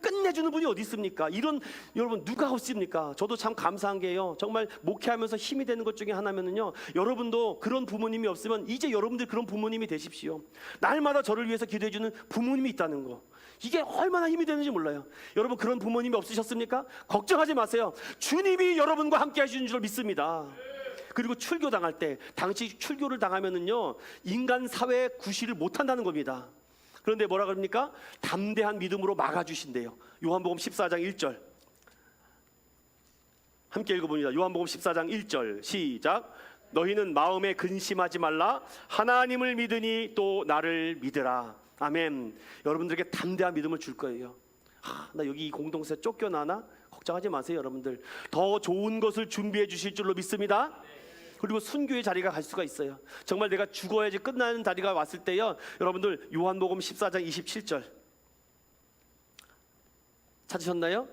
끝내주는 분이 어디 있습니까? 이런 여러분 누가 없습니까? 저도 참 감사한 게요, 정말 목회하면서 힘이 되는 것 중에 하나면은요, 여러분도 그런 부모님이 없으면 이제 여러분들 그런 부모님이 되십시오. 날마다 저를 위해서 기도해주는 부모님이 있다는 거, 이게 얼마나 힘이 되는지 몰라요. 여러분 그런 부모님이 없으셨습니까? 걱정하지 마세요. 주님이 여러분과 함께 하시는 줄 믿습니다. 그리고 출교당할 때, 당시 출교를 당하면은요, 인간 사회에 구실을 못한다는 겁니다. 그런데 뭐라 그럽니까? 담대한 믿음으로 막아주신대요. 요한복음 14장 1절 함께 읽어봅니다. 요한복음 14장 1절 시작. 너희는 마음에 근심하지 말라. 하나님을 믿으니 또 나를 믿으라. 아멘. 여러분들에게 담대한 믿음을 줄 거예요. 나 여기 이 공동체 쫓겨나나? 걱정하지 마세요, 여러분들. 더 좋은 것을 준비해 주실 줄로 믿습니다. 그리고 순교의 자리가 갈 수가 있어요. 정말 내가 죽어야지 끝나는 자리가 왔을 때요, 여러분들 요한복음 14장 27절 찾으셨나요?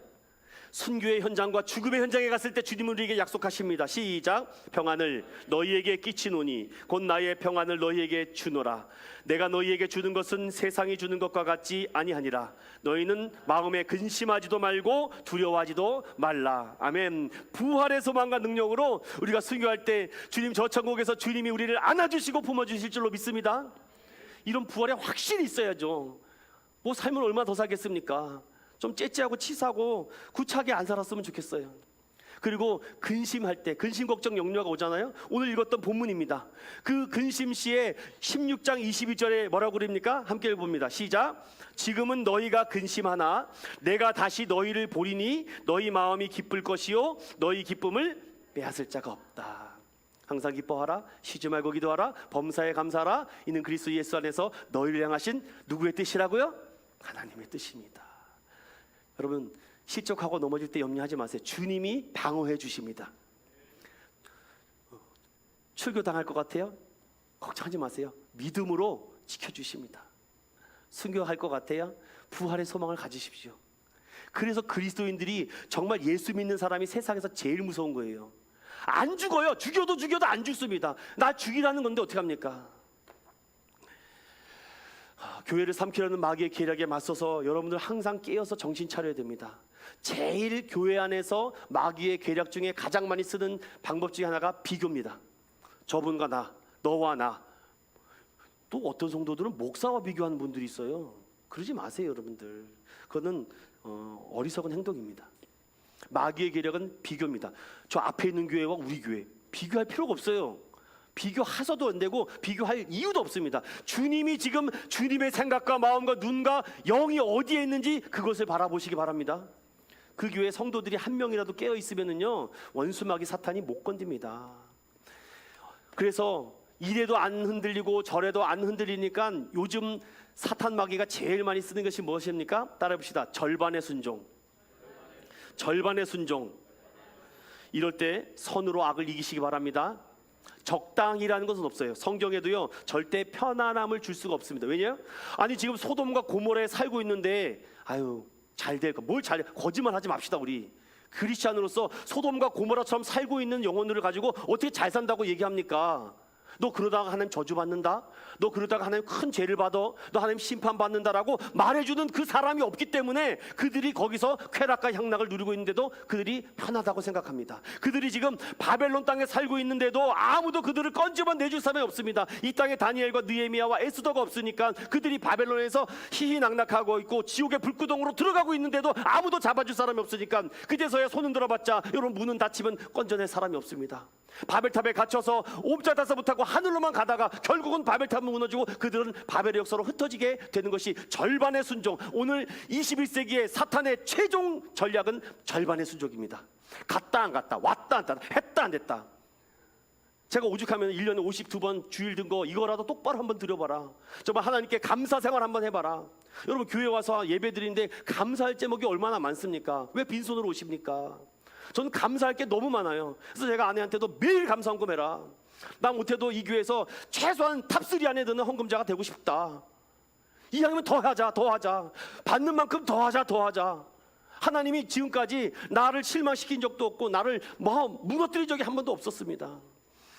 순교의 현장과 죽음의 현장에 갔을 때 주님은 우리에게 약속하십니다. 시작. 평안을 너희에게 끼치노니 곧 나의 평안을 너희에게 주노라. 내가 너희에게 주는 것은 세상이 주는 것과 같지 아니하니라. 너희는 마음에 근심하지도 말고 두려워하지도 말라. 아멘. 부활의 소망과 능력으로 우리가 순교할 때 주님 저 천국에서 주님이 우리를 안아주시고 품어주실 줄로 믿습니다. 이런 부활의 확신이 있어야죠. 뭐 삶을 얼마나 더 살겠습니까? 좀 째째하고 치사하고 구차하게 안 살았으면 좋겠어요. 그리고 근심할 때 근심 걱정 염려가 오잖아요. 오늘 읽었던 본문입니다. 그 근심시에 16장 22절에 뭐라고 그럽니까? 함께 읽어봅니다. 시작. 지금은 너희가 근심하나 내가 다시 너희를 보리니 너희 마음이 기쁠 것이요 너희 기쁨을 빼앗을 자가 없다. 항상 기뻐하라. 쉬지 말고 기도하라. 범사에 감사하라. 이는 그리스도 예수 안에서 너희를 향하신 누구의 뜻이라고요? 하나님의 뜻입니다. 여러분, 실족하고 넘어질 때 염려하지 마세요. 주님이 방어해 주십니다. 출교당할 것 같아요? 걱정하지 마세요. 믿음으로 지켜주십니다. 순교할 것 같아요? 부활의 소망을 가지십시오. 그래서 그리스도인들이 정말 예수 믿는 사람이 세상에서 제일 무서운 거예요. 안 죽어요. 죽여도 안 죽습니다. 나 죽이라는 건데 어떡합니까? 교회를 삼키려는 마귀의 계략에 맞서서 여러분들 항상 깨어서 정신 차려야 됩니다. 제일 교회 안에서 마귀의 계략 중에 가장 많이 쓰는 방법 중에 하나가 비교입니다. 저분과 나, 너와 나. 또 어떤 성도들은 목사와 비교하는 분들이 있어요. 그러지 마세요, 여러분들. 그거는 어리석은 행동입니다. 마귀의 계략은 비교입니다. 저 앞에 있는 교회와 우리 교회 비교할 필요가 없어요. 비교하셔도 안 되고 비교할 이유도 없습니다. 주님이 지금 주님의 생각과 마음과 눈과 영이 어디에 있는지 그것을 바라보시기 바랍니다. 그 교회 성도들이 한 명이라도 깨어 있으면은요, 원수마귀 사탄이 못 건집니다. 그래서 이래도 안 흔들리고 저래도 안 흔들리니까 요즘 사탄 마귀가 제일 많이 쓰는 것이 무엇입니까? 따라해 봅시다. 절반의 순종. 절반의 순종. 이럴 때 선으로 악을 이기시기 바랍니다. 적당이라는 것은 없어요. 성경에도요, 절대 편안함을 줄 수가 없습니다. 왜냐? 아니 지금 소돔과 고모라에 살고 있는데 아유 잘 될까? 뭘 잘? 거짓말 하지 맙시다. 우리 크리스찬으로서 소돔과 고모라처럼 살고 있는 영혼들을 가지고 어떻게 잘 산다고 얘기합니까? 너 그러다가 하나님 저주받는다? 너 그러다가 하나님 큰 죄를 받아? 너 하나님 심판받는다라고 말해주는 그 사람이 없기 때문에 그들이 거기서 쾌락과 향락을 누리고 있는데도 그들이 편하다고 생각합니다. 그들이 지금 바벨론 땅에 살고 있는데도 아무도 그들을 건집어 내줄 사람이 없습니다. 이 땅에 다니엘과 느헤미야와 에스더가 없으니까 그들이 바벨론에서 희희낙낙하고 있고 지옥의 불구덩으로 들어가고 있는데도 아무도 잡아줄 사람이 없으니까 그제서야 손은 들어봤자 여러분 문은 닫히면 건져낼 사람이 없습니다. 바벨탑에 갇혀서 옴짝달싹 못하고 하늘로만 가다가 결국은 바벨탑은 무너지고 그들은 바벨의 역사로 흩어지게 되는 것이 절반의 순종. 오늘 21세기의 사탄의 최종 전략은 절반의 순종입니다. 갔다 안 갔다, 왔다 안 왔다, 했다 안 됐다. 제가 오죽하면 1년에 52번 주일 든 거 이거라도 똑바로 한번 드려봐라. 정말 하나님께 감사 생활 한번 해봐라. 여러분 교회 와서 예배 드리는데 감사할 제목이 얼마나 많습니까? 왜 빈손으로 오십니까? 저는 감사할 게 너무 많아요. 그래서 제가 아내한테도 매일 감사 헌금해라. 나 못해도 이 교회에서 최소한 탑3 안에 드는 헌금자가 되고 싶다. 이왕이면 더 하자. 받는 만큼 더 하자. 하나님이 지금까지 나를 실망시킨 적도 없고 나를 무너뜨린 적이 한 번도 없었습니다.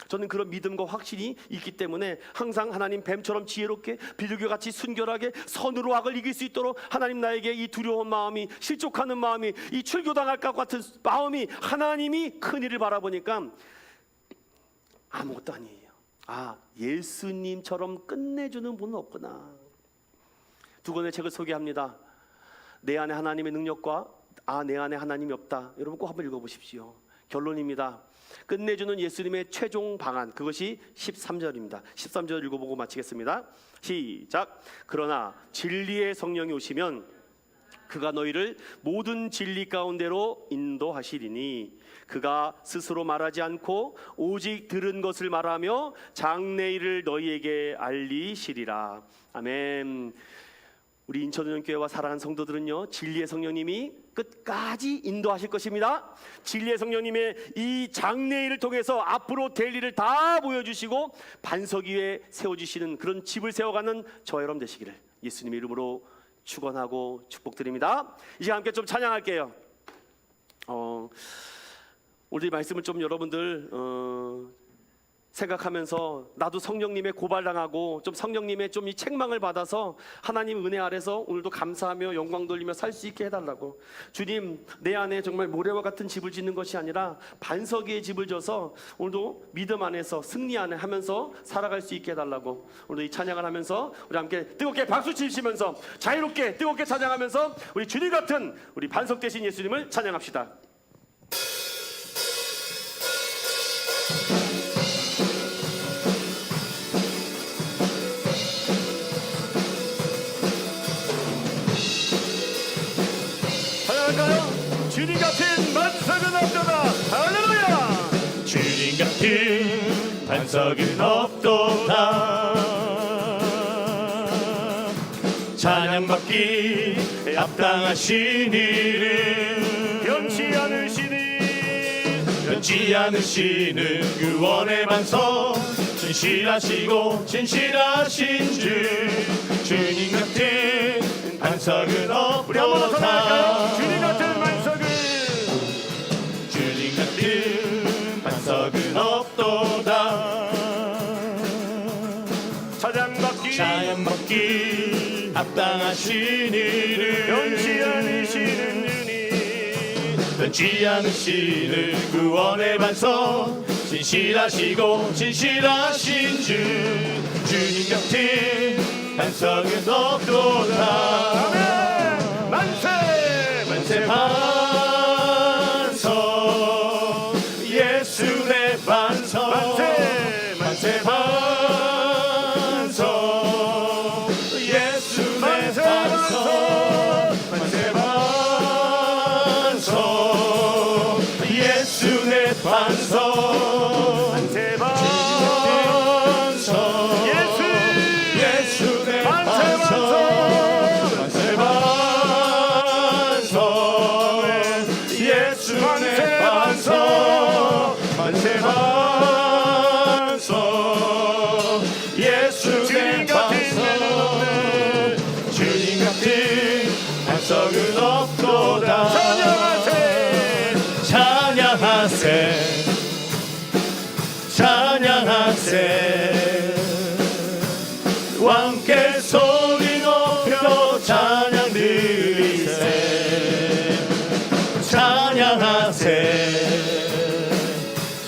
저는 그런 믿음과 확신이 있기 때문에 항상 하나님 뱀처럼 지혜롭게 비둘기같이 순결하게 선으로 악을 이길 수 있도록 하나님 나에게 이 두려운 마음이 실족하는 마음이 이 출교당할 것 같은 마음이 하나님이 큰 일을 바라보니까 아무것도 아니에요. 아 예수님처럼 끝내주는 분은 없구나. 두 권의 책을 소개합니다. 내 안에 하나님의 능력과 내 안에 하나님이 없다. 여러분 꼭 한번 읽어보십시오. 결론입니다. 끝내주는 예수님의 최종 방안, 그것이 13절입니다 13절 읽어보고 마치겠습니다. 시작. 그러나 진리의 성령이 오시면 그가 너희를 모든 진리 가운데로 인도하시리니 그가 스스로 말하지 않고 오직 들은 것을 말하며 장래일을 너희에게 알리시리라. 아멘. 우리 인천운영교회와 사랑하는 성도들은요, 진리의 성령님이 끝까지 인도하실 것입니다. 진리의 성령님의 이 장래일을 통해서 앞으로 될 일을 다 보여주시고 반석 위에 세워주시는 그런 집을 세워가는 저와 여러분 되시기를 예수님의 이름으로 축원하고 축복드립니다. 이제 함께 좀 찬양할게요. 오늘 이 말씀을 좀 여러분들 생각하면서 나도 성령님의 고발당하고 좀 성령님의 좀 이 책망을 받아서 하나님 은혜 아래서 오늘도 감사하며 영광 돌리며 살 수 있게 해달라고. 주님, 내 안에 정말 모래와 같은 집을 짓는 것이 아니라 반석 위에 집을 져서 오늘도 믿음 안에서 승리 안에 하면서 살아갈 수 있게 해달라고. 오늘도 이 찬양을 하면서 우리 함께 뜨겁게 박수 치시면서 자유롭게 뜨겁게 찬양하면서 우리 주님 같은 우리 반석 되신 예수님을 찬양합시다. 주님 같은 반석은 없도다. 할렐루야. 주님 같은 반석은 없도다. 찬양받기 합당하신 이름 변치 않으시는 구원의 반석 진실하시고 진실하신 주 주님 같은 반석은 없도다. 우리 한번 더 할까요? 주님 같은 반석은 반석은 없도다. 찬양받기 합당하신 이름 변치 않으시는 구원의 반석 진실하시고 진실하신 주 주님 같은 반석은 없도다. 아멘. 만세 반석 예수 내 반석 만세 반석 예수 내 반석 만세 반석 예수 내 반석 만세 반석 예수 내 반석 만세 반석 예수 내 반석 만세 반석 예수 내 반석 주님 같은 반석은 없도다. 찬양하세 찬양하세 왕께 소리 높여 찬양 드리세 찬양하세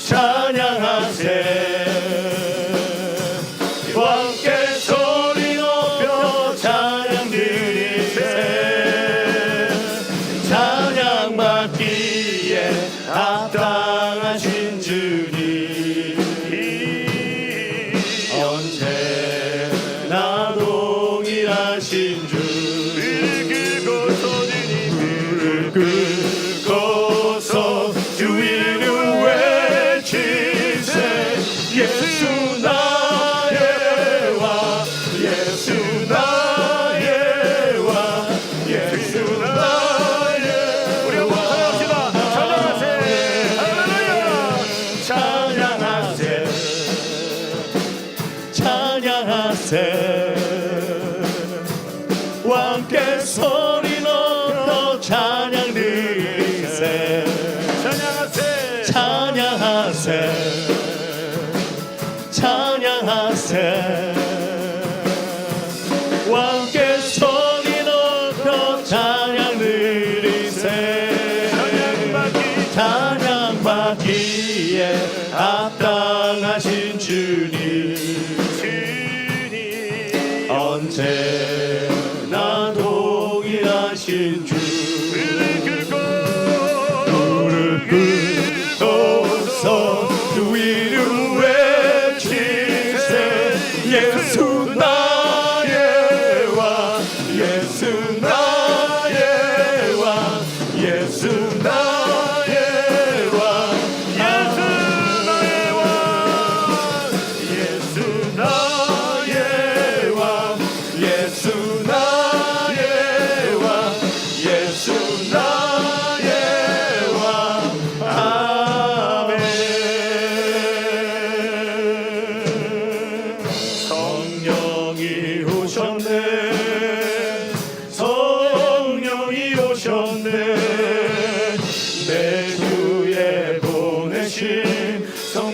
찬양하세 왕께 소리 높여 찬양 드리세 찬양받기에 합당하신 주님 언제나 동일하신 주 불을 끄고서 주 이름 외치세 예수 나의 왕 예수 나의 왕 예수 나의 우리 한번 찬양합시다. 찬양하세. 할렐루야. 찬양하세 찬양하세 왕께 소리 높여 찬양 드리세 찬양하세. 찬양하세 찬양하세 왕께 소리 높여 찬양 드리세 찬양받기에 합당하신 주님 언제나 동일하신 주 무릎 꿇고서 주 이름 외치세 예수 나의 왕 예수 나의 왕 예수 나의 왕 예수 나의 왕 예수 나의 왕 예수 나의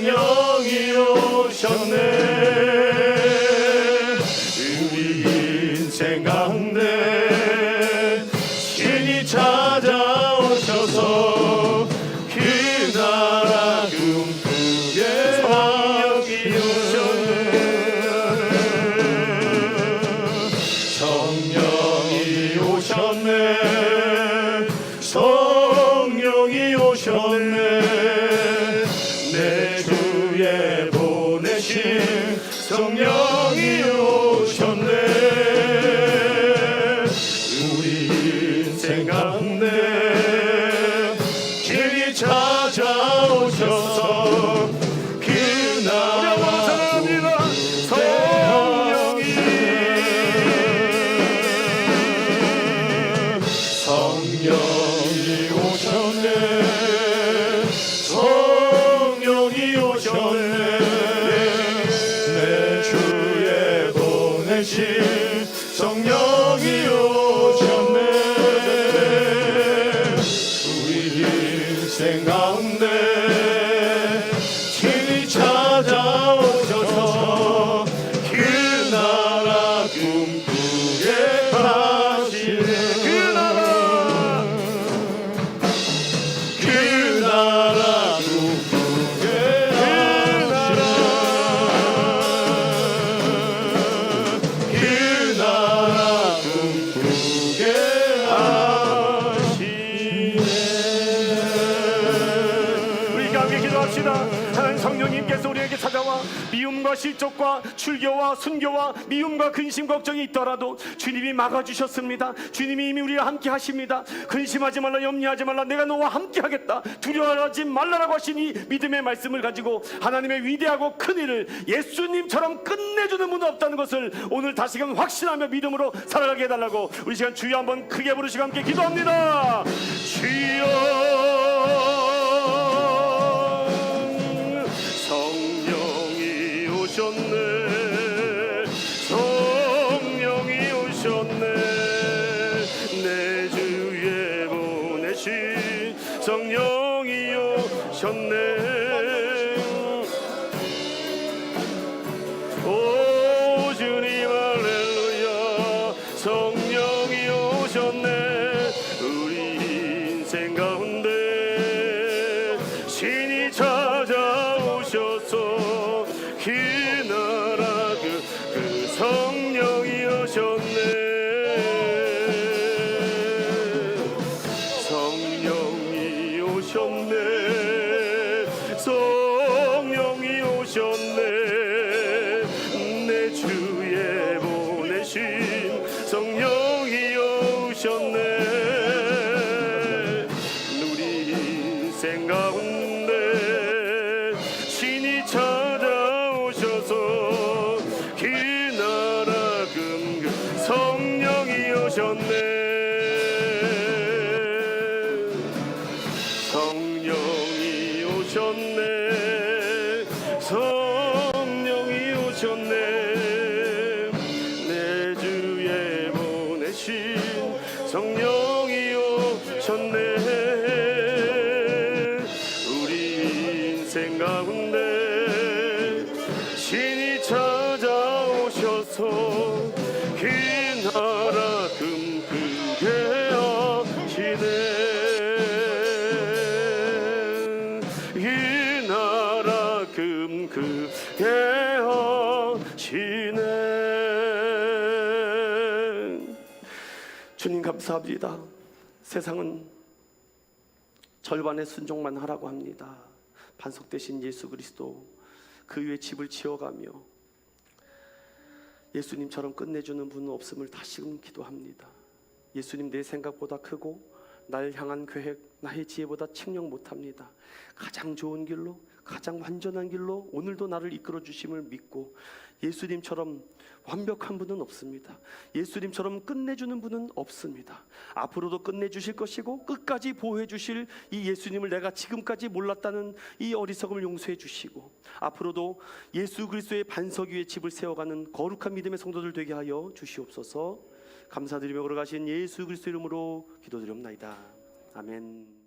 성령이 오셨네. 우리 인생 가운데 신이 찾아오셔서 그 나라 꿈꾸게 성령이 오셨네. 성령이 오셨네. 내 주에 보내신 성령이 오셨네. 우리 인생 가운데 길이 찾아오셔서 그 나라 사랑합니다. 성령이 오셨네. 성령이 오셨네. 내 주에 보내신 성령이 오셨네. 우리 인생 가운데 신이 찾아오셔서 그 나라 꿈꾸게 하시네. 하나님 성령님께서 우리에게 찾아와 미움과 실족과 출교와 순교와 미움과 근심 걱정이 있더라도 주님이 막아주셨습니다. 주님이 이미 우리와 함께 하십니다. 근심하지 말라, 염려하지 말라, 내가 너와 함께 하겠다, 두려워하지 말라라고 하시니 믿음의 말씀을 가지고 하나님의 위대하고 큰 일을 예수님처럼 끝내주는 분은 없다는 것을 오늘 다시금 확신하며 믿음으로 살아가게 해달라고 우리 시간 주여 한번 크게 부르시고 함께 기도합니다. 주여, 성령이 오셨네. 성령이 오셨네. 내 주에 보내신 성령이 오셨네. 오 주님 할렐루야. 성령이 오셨네. 우리 인생 가운데 신이 찾아오셔서 그 나라 그 성령이 오셨네. 성령이 오셨네. 성령이 오셨네. 내 주에 보내신 성령이 오셨네. 우리 인생 가운데 신이 찾아오셔서 그 나라 그 성령이 오셨네. 성령이 오셨네. 성령이 오셨네. 내 주에 보내신 성령이 오셨네. 우리 인생 가운데 신이 찾아오셔서 그 나라 꿈꾸게 하시네. 그 나라 꿈꾸게 하시네. 주님 감사합니다. 세상은 절반의 순종만 하라고 합니다. 반석 대신 예수 그리스도 그 위에 집을 지어가며 예수님처럼 끝내주는 분은 없음을 다시금 기도합니다. 예수님, 내 생각보다 크고 날 향한 계획, 나의 지혜보다 측량 못합니다. 가장 좋은 길로, 가장 완전한 길로 오늘도 나를 이끌어 주심을 믿고, 예수님처럼 완벽한 분은 없습니다. 예수님처럼 끝내주는 분은 없습니다. 앞으로도 끝내주실 것이고 끝까지 보호해 주실 이 예수님을 내가 지금까지 몰랐다는 이 어리석음을 용서해 주시고, 앞으로도 예수 그리스도의 반석 위에 집을 세워가는 거룩한 믿음의 성도들 되게 하여 주시옵소서. 감사드리며 걸어가신 예수 그리스도 이름으로 기도드립니다. 아멘.